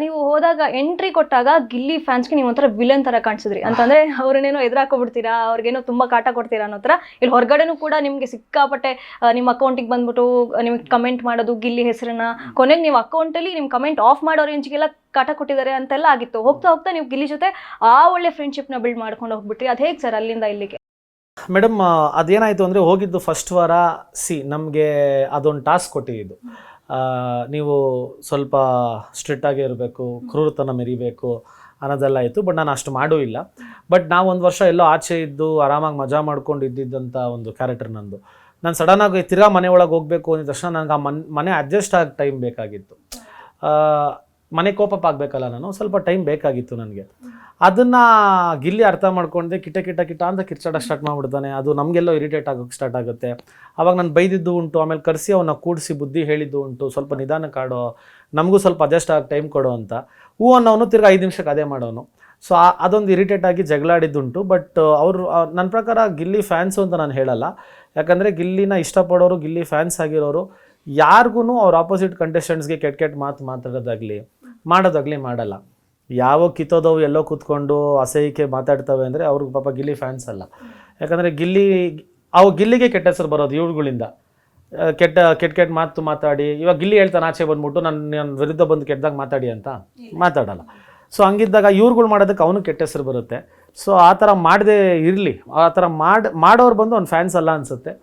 ನೀವು ಹೋದಾಗ ಎಂಟ್ರಿ ಕೊಟ್ಟಾಗ ಗಿಲ್ಲಿ ಫ್ಯಾನ್ಸ್ಗೆ ನೀವು ಒಂಥರ ವಿಲನ್ ತರ ಕಾಣಿಸಿದ್ರಿ ಅಂತಂದ್ರೆ ಅವ್ರನ್ನೇನೋ ಎದುರಾಕೋಬಿಡ್ತೀರಾ, ಅವ್ರಿಗೇನೋ ತುಂಬಾ ಕಾಟ ಕೊಡ್ತೀರಾ ಅನ್ನೋ ತರ. ಇಲ್ಲಿ ಹೊರಗಡೆನೂ ಕೂಡ ನಿಮ್ಗೆ ಸಿಕ್ಕಾಪಟ್ಟೆ ನಿಮ್ಮ ಅಕೌಂಟಿಗೆ ಬಂದ್ಬಿಟ್ಟು ನಿಮ್ಗೆ ಕಮೆಂಟ್ ಮಾಡೋದು ಗಿಲ್ಲಿ ಹೆಸರನ್ನ, ಕೊನೆಗೆ ನೀವು ಅಕೌಂಟಲ್ಲಿ ನಿಮ್ ಕಮೆಂಟ್ ಆಫ್ ಮಾಡೋ ರೇಂಜ್ಗೆಲ್ಲ ಕಾಟ ಕೊಟ್ಟಿದ್ದಾರೆ ಅಂತೆಲ್ಲ ಆಗಿತ್ತು. ಹೋಗ್ತಾ ಹೋಗ್ತಾ ನೀವು ಗಿಲ್ಲಿ ಜೊತೆ ಒಳ್ಳೆ ಫ್ರೆಂಡ್ಶಿಪ್ನ ಬಿಲ್ಡ್ ಮಾಡ್ಕೊಂಡು ಹೋಗ್ಬಿಟ್ರಿ. ಅದು ಹೇಗೆ ಸರ್ ಅಲ್ಲಿಂದ ಇಲ್ಲಿಗೆ? ಮೇಡಮ್ ಅದೇನಾಯಿತು ಅಂದರೆ, ಹೋಗಿದ್ದು ಫಸ್ಟ್ ವಾರ ನಮಗೆ ಅದೊಂದು ಟಾಸ್ಕ್ ಕೊಟ್ಟಿದ್ದು, ನೀವು ಸ್ವಲ್ಪ ಸ್ಟ್ರಿಕ್ಟಾಗಿ ಇರಬೇಕು, ಕ್ರೂರತನ ಮೆರಿಬೇಕು ಅನ್ನೋದೆಲ್ಲ ಇತ್ತು. ಬಟ್ ನಾನು ಅಷ್ಟು ಮಾಡೂ ಇಲ್ಲ. ಬಟ್ ನಾವು ಒಂದು ವರ್ಷ ಎಲ್ಲೋ ಆಚೆ ಇದ್ದು ಆರಾಮಾಗಿ ಮಜಾ ಮಾಡ್ಕೊಂಡು ಇದ್ದಿದ್ದಂಥ ಒಂದು ಕ್ಯಾರೆಕ್ಟರ್ ನಂದು. ನಾನು ಸಡನ್ನಾಗಿ ತಿರ್ಗಾ ಮನೆ ಒಳಗೆ ಹೋಗಬೇಕು ಅಂದ ತಕ್ಷಣ ನನಗೆ ಆ ಮನೆ ಅಡ್ಜಸ್ಟ್ ಆಗಿ ಟೈಮ್ ಬೇಕಾಗಿತ್ತು. ಮನೆ ಕೋಪಪ್ ಆಗಬೇಕಲ್ಲ, ನಾನು ಸ್ವಲ್ಪ ಟೈಮ್ ಬೇಕಾಗಿತ್ತು ನನಗೆ. ಅದನ್ನು ಗಿಲ್ಲಿ ಅರ್ಥ ಮಾಡ್ಕೊಂಡೆ, ಕಿಟ ಕಿಟ ಕಿಟ ಅಂತ ಕಿರ್ಚಾಡ ಸ್ಟಾರ್ಟ್ ಮಾಡಿಬಿಡ್ತಾನೆ. ಅದು ನಮಗೆಲ್ಲೋ ಇರಿಟೇಟ್ ಆಗೋಕ್ಕೆ ಸ್ಟಾರ್ಟ್ ಆಗುತ್ತೆ. ಆವಾಗ ನಾನು ಬೈದಿದ್ದು ಉಂಟು, ಆಮೇಲೆ ಕರೆಸಿ ಅವನ್ನ ಕೂಡಿಸಿ ಬುದ್ಧಿ ಹೇಳಿದ್ದು ಉಂಟು, ಸ್ವಲ್ಪ ನಿಧಾನಕ್ಕೆ ಆಡೋ, ನಮಗೂ ಸ್ವಲ್ಪ ಅಡ್ಜಸ್ಟ್ ಆಗಿ ಟೈಮ್ ಕೊಡೋ ಅಂತ. ಹೂ ಅನ್ನೋನು ತಿರ್ಗಿ 5 ನಿಮಿಷಕ್ಕೆ ಅದೇ ಮಾಡೋನು. ಸೊ ಅದೊಂದು ಇರಿಟೇಟ್ ಆಗಿ ಜಗಳಾಡಿದ್ದುಂಟು. ಬಟ್ ಅವರು ನನ್ನ ಪ್ರಕಾರ ಗಿಲ್ಲಿ ಫ್ಯಾನ್ಸು ಅಂತ ನಾನು ಹೇಳಲ್ಲ. ಯಾಕಂದರೆ ಗಿಲ್ಲಿನ ಇಷ್ಟಪಡೋರು, ಗಿಲ್ಲಿ ಫ್ಯಾನ್ಸ್ ಆಗಿರೋರು ಯಾರಿಗೂ ಅವ್ರ ಆಪೋಸಿಟ್ ಕಂಟೆಸ್ಟೆಂಟ್ಸ್ಗೆ ಕೆಟ್ಟ ಮಾತಾಡೋದಾಗಲಿ ಮಾಡೋದಾಗಲಿ ಮಾಡಲ್ಲ. ಯಾವ ಕಿತ್ತೋದವು ಎಲ್ಲೋ ಕೂತ್ಕೊಂಡು ಅಸಹ್ಯಕ್ಕೆ ಮಾತಾಡ್ತವೆ ಅಂದರೆ ಅವ್ರಿಗೆ ಪಾಪ ಗಿಲ್ಲಿ ಫ್ಯಾನ್ಸ್ ಅಲ್ಲ. ಯಾಕಂದರೆ ಗಿಲ್ಲಿಗೆ ಕೆಟ್ಟ ಹೆಸರು ಬರೋದು ಇವ್ರುಗಳಿಂದ. ಕೆಟ್ಟ ಮಾತಾಡಿ, ಇವಾಗ ಗಿಲ್ಲಿ ಹೇಳ್ತಾನೆ ಆಚೆ ಬಂದ್ಬಿಟ್ಟು ನನ್ನ ವಿರುದ್ಧ ಬಂದು ಕೆಟ್ಟದಾಗ ಮಾತಾಡಿ ಅಂತ ಮಾತಾಡಲ್ಲ. ಸೊ ಹಂಗಿದ್ದಾಗ ಇವ್ರುಗಳು ಮಾಡೋದಕ್ಕೆ ಅವನು ಕೆಟ್ಟ ಹೆಸರು ಬರುತ್ತೆ. ಸೊ ಆ ಥರ ಮಾಡದೇ ಇರಲಿ, ಆ ಥರ ಮಾಡೋರು ಬಂದು ಅವ್ನು ಫ್ಯಾನ್ಸ್ ಅಲ್ಲ ಅನಿಸುತ್ತೆ.